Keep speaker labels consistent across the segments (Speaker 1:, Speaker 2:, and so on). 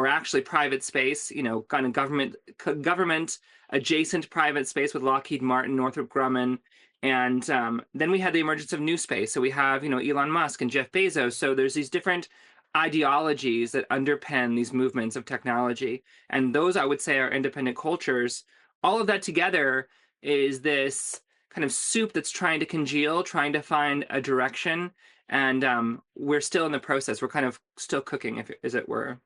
Speaker 1: or actually private space, kind of government adjacent private space with Lockheed Martin, Northrop Grumman. And then we had the emergence of new space. So we have, Elon Musk and Jeff Bezos. So there's these different ideologies that underpin these movements of technology. And those, I would say, are independent cultures. All of that together is this kind of soup that's trying to congeal, trying to find a direction. And we're still in the process. We're kind of still cooking, as it were.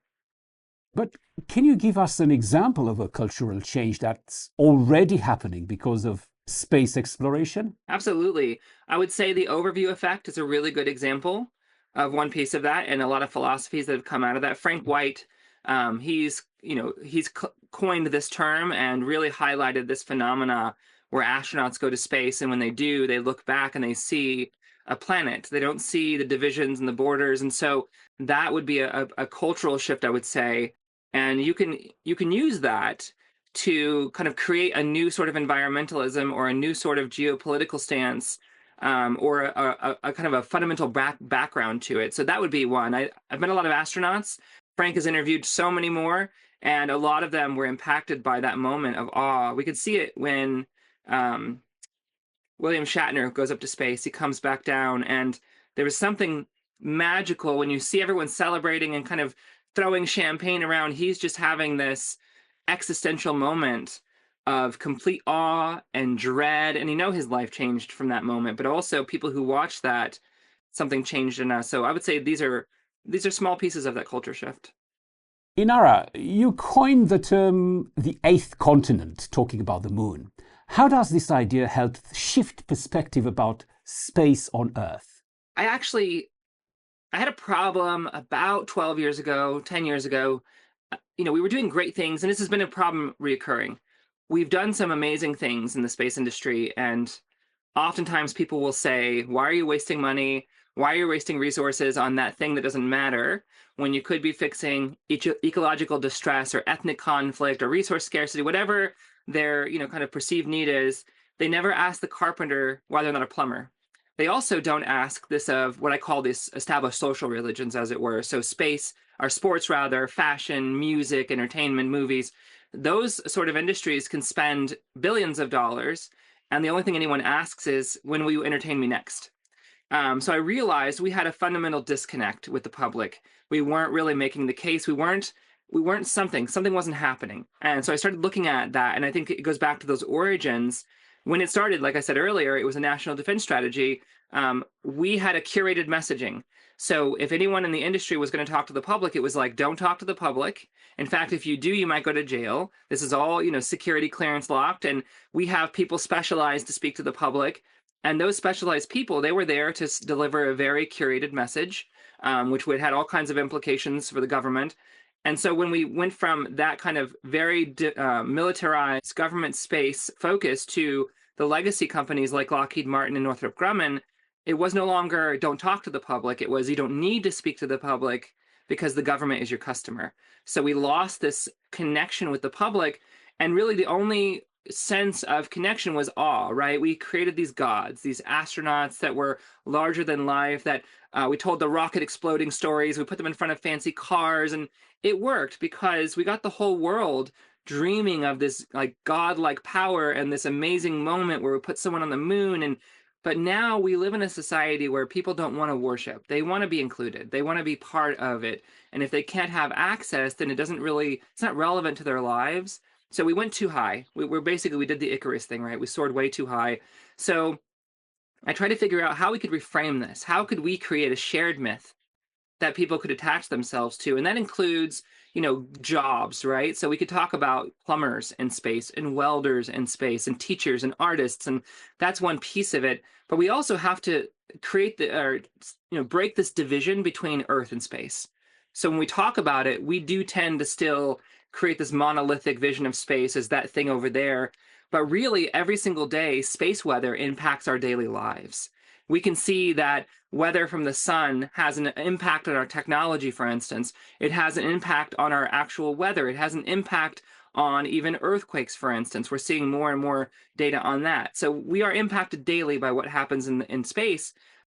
Speaker 2: But can you give us an example of a cultural change that's already happening because of space exploration?
Speaker 1: Absolutely. I would say the overview effect is a really good example of one piece of that, and a lot of philosophies that have come out of that. Frank White, he's coined this term and really highlighted this phenomena where astronauts go to space, and when they do, they look back and they see a planet. They don't see the divisions and the borders, and so that would be a cultural shift, I would say. And you can use that to kind of create a new sort of environmentalism or a new sort of geopolitical stance, or a kind of a fundamental background to it. So that would be one. I've met a lot of astronauts. Frank has interviewed so many more, and a lot of them were impacted by that moment of awe. We could see it when William Shatner goes up to space. He comes back down, and there was something magical when you see everyone celebrating and kind of throwing champagne around. He's just having this existential moment of complete awe and dread, and his life changed from that moment, but also people who watched that, something changed in us. So I would say these are small pieces of that culture shift.
Speaker 2: Inara, you coined the term the eighth continent, talking about the moon. How does this idea help shift perspective about space on Earth?
Speaker 1: I had a problem about 12 years ago, 10 years ago. We were doing great things, and this has been a problem reoccurring. We've done some amazing things in the space industry, and oftentimes people will say, why are you wasting money? Why are you wasting resources on that thing that doesn't matter when you could be fixing ecological distress or ethnic conflict or resource scarcity, whatever their kind of perceived need is. They never ask the carpenter why they're not a plumber. They also don't ask this of what I call these established social religions, as it were. So space, or sports rather, fashion, music, entertainment, movies. Those sort of industries can spend billions of dollars, and the only thing anyone asks is, when will you entertain me next? So I realized we had a fundamental disconnect with the public. We weren't really making the case. We weren't something wasn't happening. And so I started looking at that, and I think it goes back to those origins. When it started, like I said earlier, it was a national defense strategy. We had a curated messaging. So if anyone in the industry was going to talk to the public, it was like, don't talk to the public. In fact, if you do, you might go to jail. This is all, security clearance locked. And we have people specialized to speak to the public. And those specialized people, they were there to deliver a very curated message, which had all kinds of implications for the government. And so when we went from that kind of very militarized government space focus to the legacy companies like Lockheed Martin and Northrop Grumman, it was no longer don't talk to the public. It was you don't need to speak to the public because the government is your customer. So we lost this connection with the public, and really the only sense of connection was awe, right? We created these gods, these astronauts that were larger than life, that we told the rocket exploding stories, we put them in front of fancy cars, and it worked because we got the whole world dreaming of this like godlike power and this amazing moment where we put someone on the moon. But now we live in a society where people don't want to worship. They want to be included. They want to be part of it. And if they can't have access, then it's not relevant to their lives. So we went too high. We did the Icarus thing, right? We soared way too high. So I tried to figure out how we could reframe this. How could we create a shared myth that people could attach themselves to? And that includes, jobs, right? So we could talk about plumbers in space and welders in space and teachers and artists. And that's one piece of it. But we also have to create break this division between Earth and space. So when we talk about it, we do tend to still create this monolithic vision of space as that thing over there. But really, every single day, space weather impacts our daily lives. We can see that weather from the sun has an impact on our technology, for instance. It has an impact on our actual weather. It has an impact on even earthquakes, for instance. We're seeing more and more data on that. So we are impacted daily by what happens in space,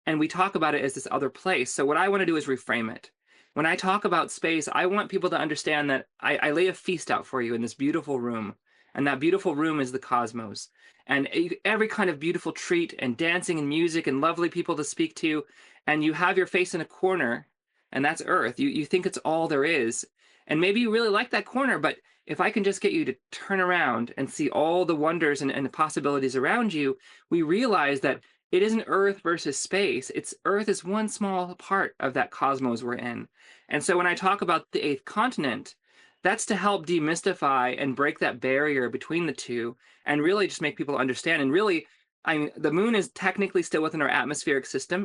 Speaker 1: and we talk about it as this other place. So what I want to do is reframe it. When I talk about space, I want people to understand that I lay a feast out for you in this beautiful room. And that beautiful room is the cosmos. And every kind of beautiful treat and dancing and music and lovely people to speak to. And you have your face in a corner, and that's Earth. You think it's all there is. And maybe you really like that corner, but if I can just get you to turn around and see all the wonders and the possibilities around you, we realize that it isn't Earth versus space. It's Earth is one small part of that cosmos we're in. And so when I talk about the eighth continent, that's to help demystify and break that barrier between the two and really just make people understand. And really, I mean, the moon is technically still within our atmospheric system.